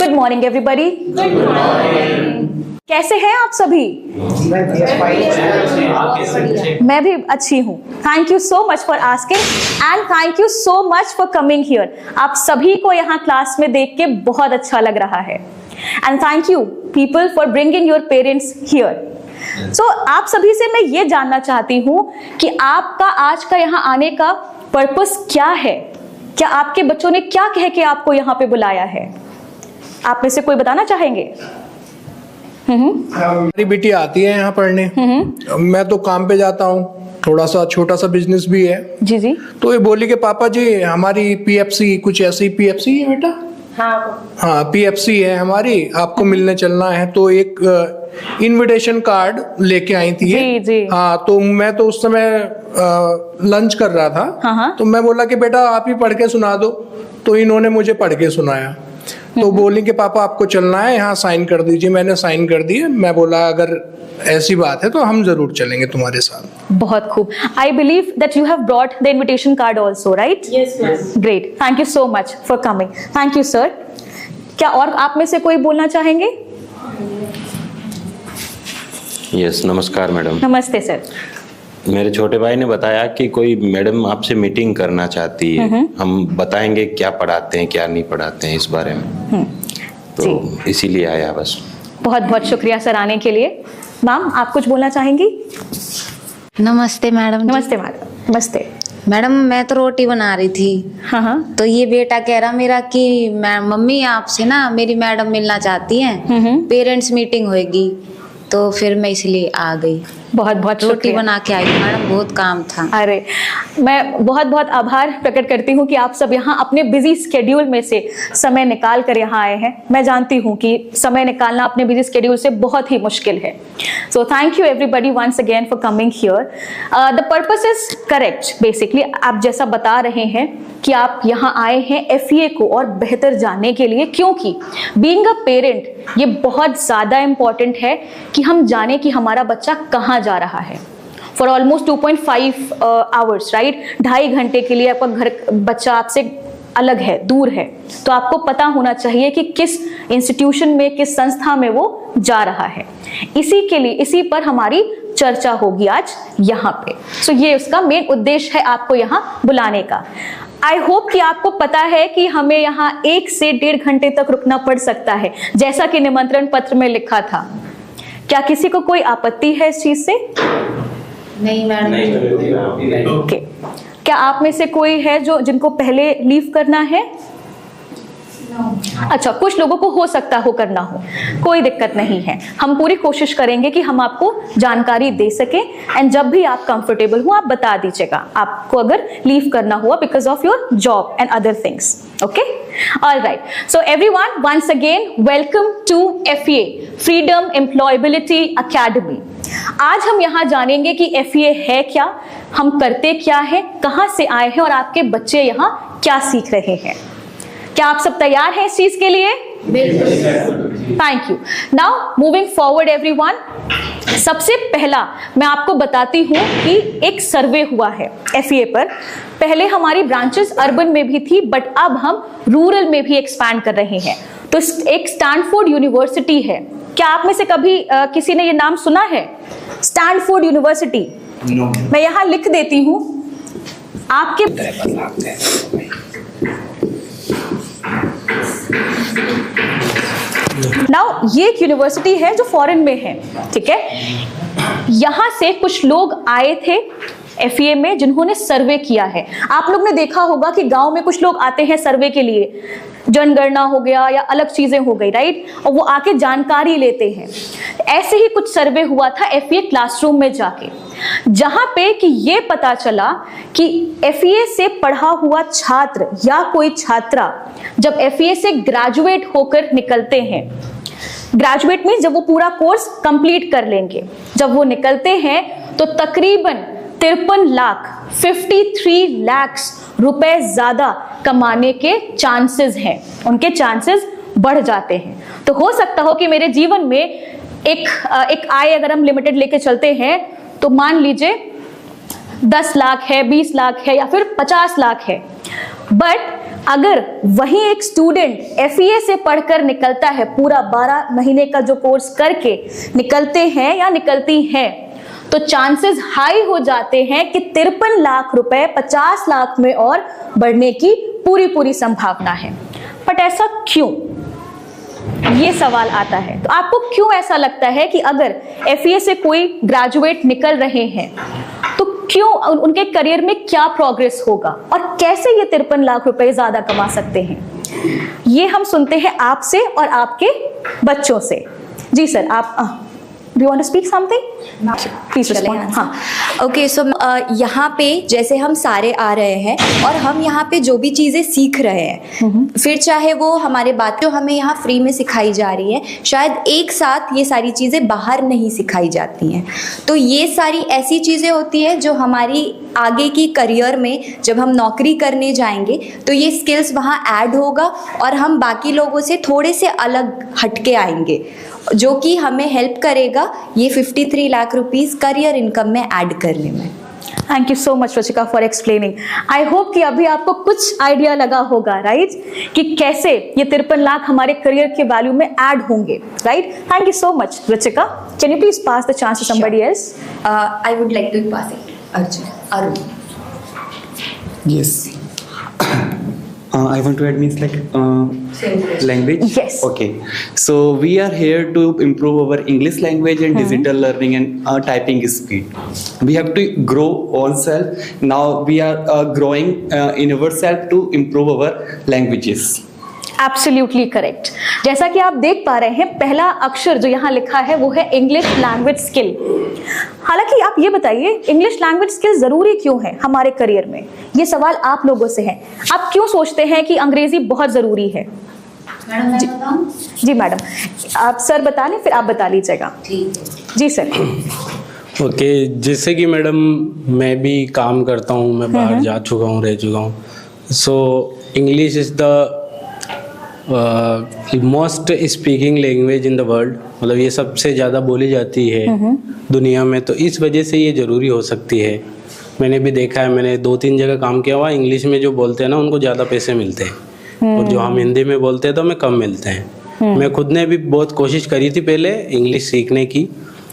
Good morning everybody. Good morning. कैसे हैं आप सभी? मैं भी अच्छी हूँ। Thank you so much for asking and thank you so much for coming here. आप सभी को यहाँ क्लास में देख के बहुत अच्छा लग रहा है and thank you people for bringing your parents here. So आप सभी से मैं ये जानना चाहती हूँ कि आपका आज का यहाँ आने का पर्पस क्या है? क्या आपके बच्चों ने क्या कह के आपको यहाँ पे बुलाया है? आप में से कोई बताना चाहेंगे? मेरी बेटी आती है यहाँ पढ़ने। मैं तो काम पे जाता हूँ, थोड़ा सा छोटा सा बिजनेस भी है। जी जी। तो ये बोली कि पापा जी हमारी पीएफसी कुछ ऐसी, पीएफसी है बेटा? हाँ पीएफसी है हमारी, आपको मिलने चलना है। तो एक इनविटेशन कार्ड लेके आई थी। जी जी। हाँ तो मैं तो उस समय लंच कर रहा था। हाँ। तो मैं बोला कि बेटा आप ही पढ़ के सुना दो। तो इन्होंने मुझे पढ़ के सुनाया। तो बोली कि पापा आपको चलना है, यहाँ साइन कर दीजिए। मैंने साइन कर दिए। मैं बोला अगर ऐसी बात है तो हम जरूर चलेंगे तुम्हारे साथ। बहुत खूब। I believe that you have brought the invitation card also, right? Yes ma'am. Great, thank you so much for coming. Thank you sir. क्या और आप में से कोई बोलना चाहेंगे? यस, नमस्कार मैडम। नमस्ते सर। मेरे छोटे भाई ने बताया कि कोई मैडम आपसे मीटिंग करना चाहती है। हम बताएंगे क्या पढ़ाते हैं क्या नहीं पढ़ाते हैं इस बारे में। तो इसीलिए आया बस। बहुत बहुत शुक्रिया सर आने के लिए। मैम आप कुछ बोलना चाहेंगी? नमस्ते मैडम। नमस्ते मैडम। नमस्ते मैडम। मैं तो रोटी बना रही थी। हाँ। तो ये बेटा कह रहा मेरा कि मम्मी आपसे ना मेरी मैडम मिलना चाहती हैं, पेरेंट्स मीटिंग होगी। तो फिर मैं इसलिए आ गई। बहुत बहुत रोटी बना के आई मैडम, बहुत काम था। अरे मैं बहुत बहुत आभार प्रकट करती हूँ कि आप सब यहाँ अपने बिजी स्केड्यूल में से समय निकाल कर यहाँ आए हैं। मैं जानती हूँ कि समय निकालना अपने बिजी स्केड्यूल से बहुत ही मुश्किल है। So thank you everybody once again for coming here. The purpose is correct. Basically आप जैसा बता रहे हैं कि आप यहाँ आए हैं FEA को और बेहतर जानने के लिए, क्योंकि बीइंग अ पेरेंट ये बहुत ज़्यादा इम्पॉर्टेंट है कि हम जाने कि हमारा बच्चा कहाँ जा रहा है। For almost 2.5 hours, right? 2.5 घंटे के लिए आपका बच्चा आपसे अलग है, दूर है। तो आपको पता होना चाहिए कि किस इंस्टीट्यूशन में, किस संस्था में वो जा रहा है। इसी पर हमारी चर्चा होगी आज यहाँ पे। सो ये उसका मेन उद्देश्य है आपको यहाँ बुलाने का। आई होप कि आपको पता है कि हमें यहाँ 1 से 1.5 घंटे तक रुकना पड़ सकता है, जैसा कि निमंत्रण पत्र में लिखा था। क्या किसी को कोई आपत्ति है इस चीज से? नहीं मैडम। ओके। क्या आप में से कोई है जिनको पहले लीव करना है? अच्छा, कुछ लोगों को हो सकता हो करना हो, कोई दिक्कत नहीं है। हम पूरी कोशिश करेंगे कि हम आपको जानकारी दे सकें एंड जब भी आप कंफर्टेबल हो आप बता दीजिएगा आपको अगर लीव करना हुआ because of your job and other things. Okay, all right. So everyone, once again welcome to FEA freedom employability academy. आज हम यहाँ जानेंगे कि FEA है क्या, हम करते क्या है, कहाँ से आए हैं और आपके बच्चे यहाँ क्या सीख रहे हैं। क्या आप सब तैयार हैं इस चीज के लिए? बिल्कुल। Thank you. Now moving forward everyone, सबसे पहला मैं आपको बताती हूँ कि एक सर्वे हुआ है FEA पर। पहले हमारी ब्रांचेस अर्बन में भी थी, बट अब हम रूरल में भी एक्सपैंड कर रहे हैं। तो एक स्टैनफोर्ड यूनिवर्सिटी है। क्या आप में से कभी किसी ने ये नाम सुना है? Stanford university. मैं यहाँ लिख देती हूँ आपके। नाउ ये एक यूनिवर्सिटी है जो फॉरेन में है, ठीक है? यहां से कुछ लोग आए थे FEA में जिन्होंने सर्वे किया है। आप लोग ने देखा होगा कि गांव में कुछ लोग आते हैं सर्वे के लिए, जनगणना हो गया या अलग चीजें हो गई, राइट? और वो आके जानकारी लेते हैं। ऐसे ही कुछ सर्वे हुआ था FEA क्लासरूम में जाके, जहां पे कि ये पता चला कि FEA से पढ़ा हुआ छात्र या कोई छात्रा जब FEA से ग्रेजुएट होकर निकलते हैं, ग्रेजुएट मीन्स जब वो पूरा कोर्स कंप्लीट कर लेंगे, जब वो निकलते हैं तो तकरीबन 53 लाख 53 लाख रुपए ज्यादा कमाने के चांसेस हैं, उनके चांसेस बढ़ जाते हैं। तो हो सकता हो कि मेरे जीवन में एक आय अगर हम लिमिटेड लेके चलते हैं तो मान लीजिए 10 लाख है, 20 लाख है या फिर 50 लाख है, बट अगर वही एक स्टूडेंट FEA से पढ़कर निकलता है, पूरा 12 महीने का जो कोर्स करके निकलते हैं या निकलती हैं, तो चांसेस हाई हो जाते हैं कि 53 लाख रुपए 50 लाख में और बढ़ने की पूरी संभावना है। बट ऐसा क्यों, ये सवाल आता है। तो आपको क्यों ऐसा लगता है कि अगर FEA से कोई ग्रेजुएट निकल रहे हैं तो क्यों उनके करियर में क्या प्रोग्रेस होगा और कैसे ये 53 लाख रुपए ज्यादा कमा सकते हैं, ये हम सुनते हैं आपसे और आपके बच्चों से। जी सर, आप Do you want to speak something? Please respond. हाँ। ओके, सो यहाँ पे जैसे हम सारे आ रहे हैं और हम यहाँ पे जो भी चीज़ें सीख रहे हैं, फिर चाहे वो हमारे बात जो हमें यहाँ फ्री में सिखाई जा रही है, शायद एक साथ ये सारी चीज़ें बाहर नहीं सिखाई जाती हैं। तो ये सारी ऐसी चीज़ें होती है जो हमारी आगे की करियर में जब हम नौकरी करने जाएंगे तो ये स्किल्स वहाँ ऐड होगा और हम बाकी लोगों से थोड़े से अलग हटके आएंगे, जो कि हमें हेल्प करेगा ये 53 लाख रुपीस करियर इनकम में ऐड करने में। Thank you so much Ruchika for explaining. I hope कि अभी आपको कुछ आइडिया लगा होगा, राइट, कि कैसे ये 53 लाख हमारे करियर के वैल्यू में ऐड होंगे, right. Thank you so much Ruchika. Can you please pass the chance to somebody else? I would like to pass it Arun. Yes. I want to add means like language. Yes. Okay. So we are here to improve our English language and digital learning and typing speed. We have to grow ourselves. Now we are growing in ourselves to improve our languages. Absolutely correct. जैसा कि आप देख पा रहे हैं, पहला अक्षर जो यहाँ लिखा है वो है इंग्लिश लैंग्वेज स्किल। हालांकि आप ये बताइए, इंग्लिश लैंग्वेज स्किल जरूरी क्यों है हमारे करियर में? ये सवाल आप लोगों से है। आप क्यों सोचते हैं कि अंग्रेजी बहुत जरूरी है? मैडम, जी मैडम, आप सर बता लें फिर आप बता लीजिएगा। जी सर। ओके, जैसे कि मैडम मैं भी काम करता हूँ, मैं बाहर जा चुका हूँ, रह चुका हूँ। So English is the most speaking language in the world, मतलब ये सबसे ज़्यादा बोली जाती है दुनिया में, तो इस वजह से ये ज़रूरी हो सकती है। मैंने भी देखा है, मैंने 2-3 जगह काम किया हुआ, इंग्लिश में जो बोलते हैं ना उनको ज़्यादा पैसे मिलते हैं और जो हम हिंदी में बोलते हैं तो हमें कम मिलते हैं। मैं खुद ने भी बहुत कोशिश करी थी पहले इंग्लिश सीखने की,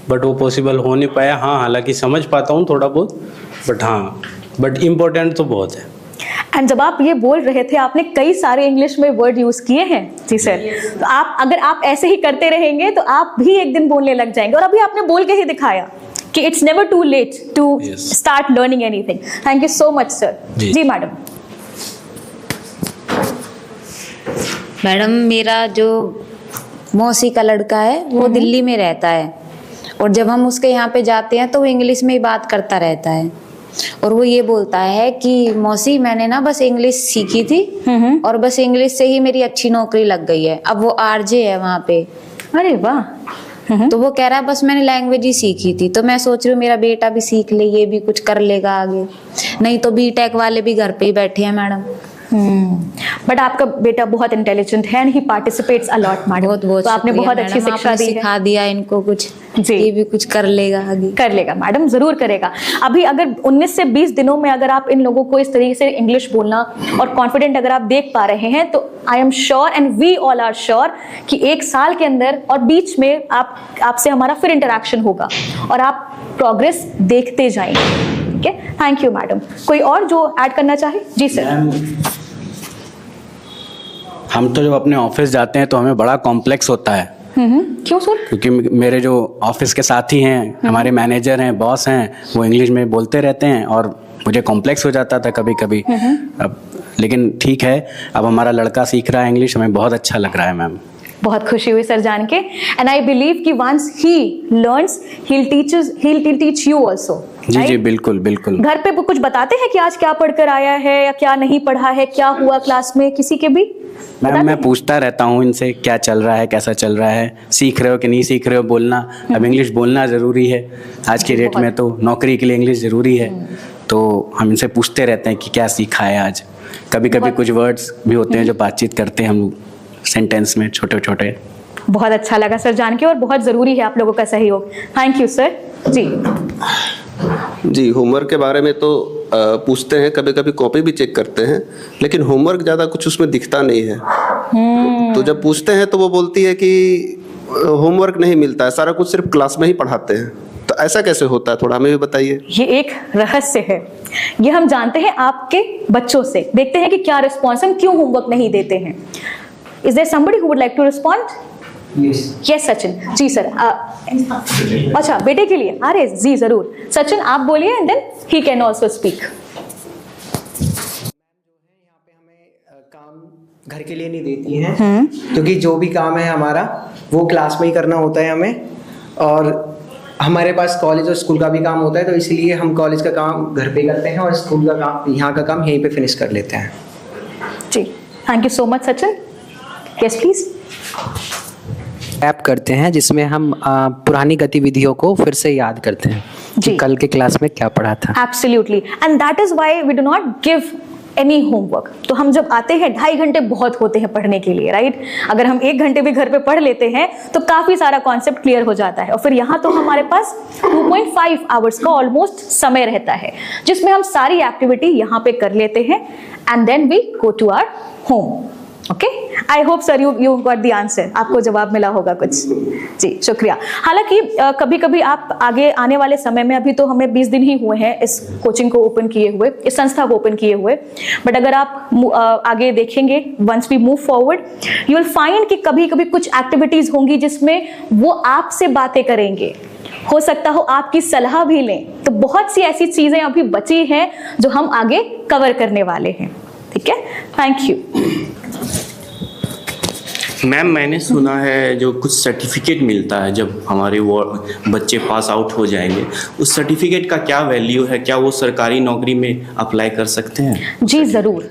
बट वो पॉसिबल हो नहीं पाया। हाँ, हालांकि समझ पाता हूँ थोड़ा बहुत, बट इम्पोर्टेंट तो बहुत है। एंड जब आप ये बोल रहे थे, आपने कई सारे इंग्लिश में वर्ड यूज किए हैं। जी सर। तो अगर आप ऐसे ही करते रहेंगे तो आप भी एक दिन बोलने लग जाएंगे, और अभी आपने बोल के ही दिखाया कि it's never too late to start learning anything. Thank you so much sir. जी मैडम। मैडम, मेरा जो मौसी का लड़का है वो दिल्ली में रहता है, और जब हम उसके यहाँ पे जाते हैं तो वो इंग्लिश में ही बात करता रहता है, और वो ये बोलता है कि मौसी मैंने ना बस इंग्लिश सीखी थी और बस इंग्लिश से ही मेरी अच्छी नौकरी लग गई है। अब वो RJ है वहाँ पे। अरे वाह। तो वो कह रहा है बस मैंने लैंग्वेज ही सीखी थी। तो मैं सोच रही हूँ मेरा बेटा भी सीख ले, ये भी कुछ कर लेगा आगे, नहीं तो BTech वाले भी घर पे ही बैठे हैं मैडम। बट आपका बेटा बहुत इंटेलिजेंट है and he participates a lot madam. तो आपने बहुत अच्छी शिक्षा दी है, सिखा दिया इनको कुछ, जी ये भी कुछ कर लेगा आगे। कर लेगा मैडम, जरूर करेगा। अभी अगर 19 से 20 दिनों में अगर आप इन लोगों को इस तरीके से इंग्लिश बोलना और कॉन्फिडेंट अगर आप देख पा रहे हैं, तो I am sure and we all are sure कि 1 साल के अंदर और बीच में आपसे हमारा फिर इंटरेक्शन होगा और आप प्रोग्रेस देखते जाएंगे। ठीक है, थैंक यू मैडम। कोई और जो ऐड करना चाहे? जी सर। हम तो जब अपने ऑफिस जाते हैं तो हमें बड़ा कॉम्प्लेक्स होता है। क्यों सर? क्योंकि मेरे जो ऑफिस के साथी हैं, हमारे मैनेजर हैं, बॉस हैं, वो इंग्लिश में बोलते रहते हैं और मुझे कॉम्प्लेक्स हो जाता था कभी कभी। अब लेकिन ठीक है, अब हमारा लड़का सीख रहा है इंग्लिश, हमें बहुत अच्छा लग रहा है मैम। बहुत खुशी हुई सर जान के। एंड आई बिलीव कि once he learns he will teach you also. जी जी, बिल्कुल बिल्कुल। घर पे वो कुछ बताते हैं कि आज क्या पढ़कर आया है या क्या नहीं पढ़ा है, क्या हुआ क्लास में, किसी के भी? मैम मैं पूछता रहता हूँ इनसे क्या चल रहा है, कैसा चल रहा है, सीख रहे हो कि नहीं सीख रहे हो बोलना। अब इंग्लिश बोलना ज़रूरी है आज के डेट में, तो नौकरी के लिए इंग्लिश ज़रूरी है, तो हम इनसे पूछते रहते हैं कि क्या सीखा है आज। कभी कभी कुछ वर्ड्स भी होते हैं जो बातचीत करते हैं हम सेंटेंस में, छोटे छोटे। बहुत अच्छा लगा सर जान के, और बहुत ज़रूरी है आप लोगों का सहयोग। Thank you sir. जी होमवर्क के बारे में तो पूछते हैं, कभी कभी कॉपी भी चेक करते हैं, लेकिन होमवर्क ज़्यादा कुछ उसमें दिखता नहीं है। तो जब पूछते हैं तो वो बोलती है कि होमवर्क नहीं मिलता है, सारा कुछ सिर्फ क्लास में ही पढ़ाते हैं। तो ऐसा कैसे होता है, थोड़ा हमें भी बताइए। ये एक रहस्य है, ये हम जानते हैं आपके बच्चों से, देखते हैं कि क्या रिस्पॉन्स, हम क्यों होमवर्क नहीं देते हैं। Is there somebody who would like to respond? Yes Sachin ji sir. अच्छा बेटे के लिए, अरे जी जरूर सचिन आप बोलिए and then he can also speak. काम घर के लिए नहीं देती हैं, क्योंकि जो भी काम है हमारा वो क्लास में ही करना होता है हमें, और हमारे पास कॉलेज और स्कूल का भी काम होता है, तो इसलिए हम कॉलेज का काम घर पे करते हैं और स्कूल का काम, यहाँ का काम यहीं पे फिनिश कर लेते हैं। जी thank you so much Sachin. Yes please. App करते हैं जिसमें हम पुरानी गतिविधियों को फिर से याद करते हैं कि कल के क्लास में क्या पढ़ा था। Absolutely, and that is why we do not give any homework. तो हम जब आते हैं 2.5 घंटे बहुत होते हैं पढ़ने के लिए, राइट? अगर हम 1 घंटे भी घर पे पढ़ लेते हैं तो काफी सारा कॉन्सेप्ट क्लियर हो जाता है। और फिर यहाँ तो हमारे पास 2.5 आवर्स का ऑलमोस्ट समय रहता है, जिसमें हम सारी एक्टिविटी यहाँ पे कर लेते हैं and then we go to our home. Okay, I hope sir you got the answer, आपको जवाब मिला होगा कुछ। जी शुक्रिया। हालांकि कभी कभी आप आगे आने वाले समय में, अभी तो हमें 20 दिन ही हुए हैं इस कोचिंग को ओपन किए हुए, इस संस्था को ओपन किए हुए, बट अगर आप आगे देखेंगे, once we move forward you will find कि कभी कभी कुछ एक्टिविटीज होंगी जिसमें वो आपसे बातें करेंगे, हो सकता हो आपकी सलाह भी लें। तो बहुत सी ऐसी चीजें अभी बची हैं जो हम आगे कवर करने वाले हैं। ठीक है, थैंक यू। मैम मैंने सुना है जो कुछ सर्टिफिकेट मिलता है जब हमारे वो बच्चे पास आउट हो जाएंगे, उस सर्टिफिकेट का क्या वैल्यू है? क्या वो सरकारी नौकरी में अप्लाई कर सकते हैं? जी ज़रूर।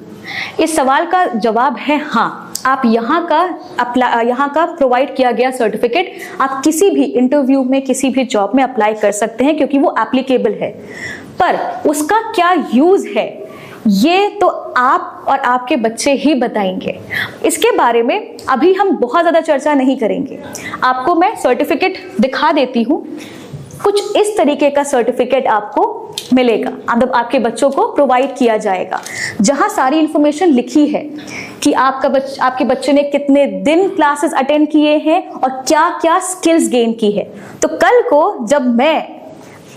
इस सवाल का जवाब है हाँ। आप यहाँ का प्रोवाइड किया गया सर्टिफिकेट आप किसी भी इंटरव्यू में, किसी भी जॉब में अप्लाई कर सकते हैं, क्योंकि वो एप्लीकेबल है। पर उसका क्या यूज़ है ये तो आप और आपके बच्चे ही बताएंगे। इसके बारे में अभी हम बहुत ज़्यादा चर्चा नहीं करेंगे। आपको मैं सर्टिफिकेट दिखा देती हूँ। कुछ इस तरीके का सर्टिफिकेट आपको मिलेगा, मतलब आपके बच्चों को प्रोवाइड किया जाएगा, जहाँ सारी इंफॉर्मेशन लिखी है कि आपके बच्चे ने कितने दिन क्लासेस अटेंड किए हैं और क्या क्या स्किल्स गेन की है। तो कल को जब मैं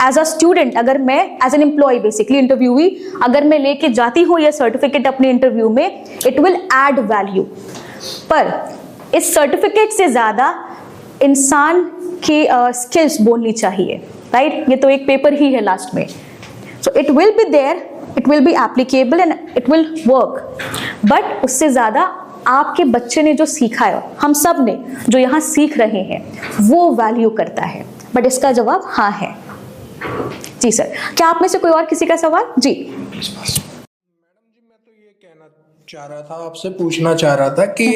एज अ स्टूडेंट, अगर मैं एज एन एम्प्लॉय बेसिकली इंटरव्यूवी, अगर मैं लेके जाती हूँ ये सर्टिफिकेट अपने इंटरव्यू में, इट विल एड वैल्यू। पर इस सर्टिफिकेट से ज्यादा इंसान की स्किल्स बोलनी चाहिए, राइट? ये तो एक पेपर ही है लास्ट में। So it will be there, it will be applicable and it will work, but उससे ज्यादा आपके बच्चे ने जो सीखा है, हम सब ने जो यहाँ सीख रहे हैं, वो वैल्यू करता है। बट इसका जवाब हाँ है। जी सर, क्या आप में से कोई और किसी का सवाल? जी मैडम जी, मैं तो ये कहना चाह रहा था, आपसे पूछना चाह रहा था कि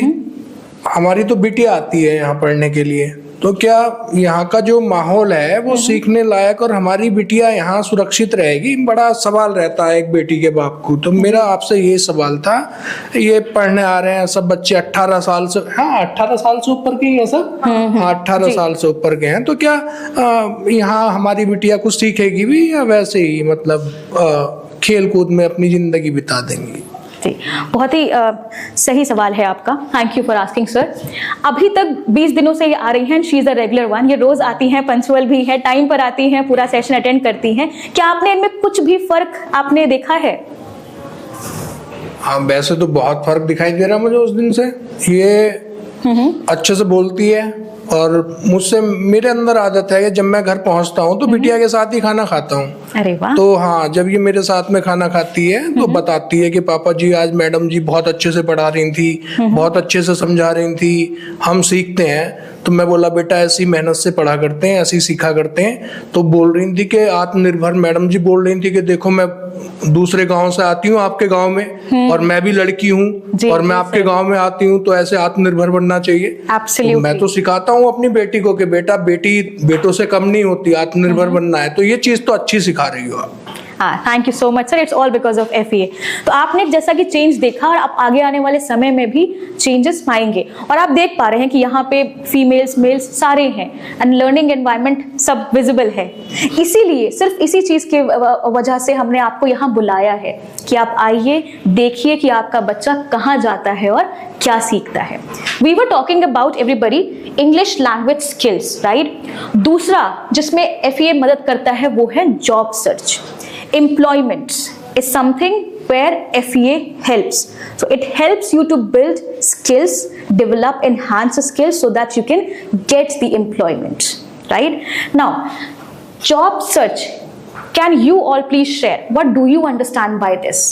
हमारी तो बिटिया आती है यहाँ पढ़ने के लिए, तो क्या यहाँ का जो माहौल है वो सीखने लायक और हमारी बिटिया यहाँ सुरक्षित रहेगी? बड़ा सवाल रहता है एक बेटी के बाप को। तो मेरा आपसे ये सवाल था, ये पढ़ने आ रहे हैं सब बच्चे 18 साल से, हाँ 18 साल से ऊपर के ही है सब, हाँ 18 साल से ऊपर के हैं, तो क्या यहाँ हमारी बिटिया कुछ सीखेगी भी या वैसे ही मतलब खेल कूद में अपनी जिंदगी बिता देंगी? जी, बहुत ही सही सवाल है आपका। Thank you for asking sir. अभी तक 20 दिनों से ये आ रही हैं, she is a regular one. ये रोज आती हैं, पंक्चुअल भी है, टाइम पर आती हैं, पूरा सेशन अटेंड करती हैं। क्या आपने इनमें कुछ भी फर्क आपने देखा है? हाँ, वैसे तो बहुत फर्क दिखाई दे रहा मुझे उस दिन से। ये अच्छे से बोलती है और मुझसे, मेरे अंदर आदत है कि जब मैं घर पहुंचता हूं तो बिटिया के साथ ही खाना खाता हूं। अरे वाह। तो हाँ, जब ये मेरे साथ में खाना खाती है तो बताती है कि पापा जी आज मैडम जी बहुत अच्छे से पढ़ा रही थी, बहुत अच्छे से समझा रही थी, हम सीखते हैं। तो मैं बोला बेटा ऐसी मेहनत से पढ़ा करते हैं, ऐसी सीखा करते हैं। तो बोल रही थी कि आत्मनिर्भर, मैडम जी बोल रही थी कि देखो मैं दूसरे गांव से आती हूँ आपके गांव में, और मैं भी लड़की हूँ और मैं आपके गांव में आती हूँ, तो ऐसे आत्मनिर्भर बनना चाहिए। तो मैं तो सिखाता हूँ अपनी बेटी को कि बेटा बेटी बेटों से कम नहीं होती, आत्मनिर्भर बनना है। तो ये चीज तो अच्छी सिखा रही हो आप। हाँ, thank you so much sir, it's all because of FEA। तो आपने जैसा कि चेंज देखा और आप आगे आने वाले समय में भी चेंजेस पाएंगे, और आप देख पा रहे हैं कि यहाँ पे फीमेल्स मेल्स सारे हैं एंड लर्निंग एनवायरनमेंट सब विजिबल है। इसीलिए सिर्फ इसी चीज के वजह से हमने आपको यहाँ बुलाया है कि आप आइए, देखिए कि आपका बच्चा कहाँ जाता है और क्या सीखता है। We were talking about everybody English language skills, right. दूसरा जिसमें FEA मदद करता है वो है job search. Employment is something where FEA helps. So it helps you to build skills, develop, enhance the skills so that you can get the employment, right? Now, job search. Can you all please share? What do you understand by this?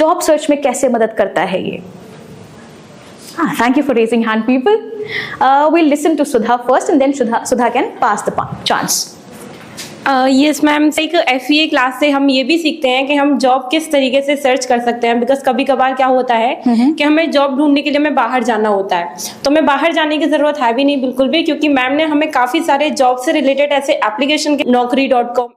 Job search में कैसे मदद करता है ये? Thank you for raising hand, people. We'll listen to Sudha first, and then Sudha can pass the chance. Yes ma'am, एक FEA class से हम ये भी सीखते हैं कि हम जॉब किस तरीके से सर्च कर सकते हैं। बिकॉज कभी कभार क्या होता है कि हमें जॉब ढूंढने के लिए हमें बाहर जाना होता है, तो हमें बाहर जाने की ज़रूरत है भी नहीं बिल्कुल भी, क्योंकि मैम ने हमें काफ़ी सारे जॉब से रिलेटेड ऐसे एप्लीकेशन Naukri.com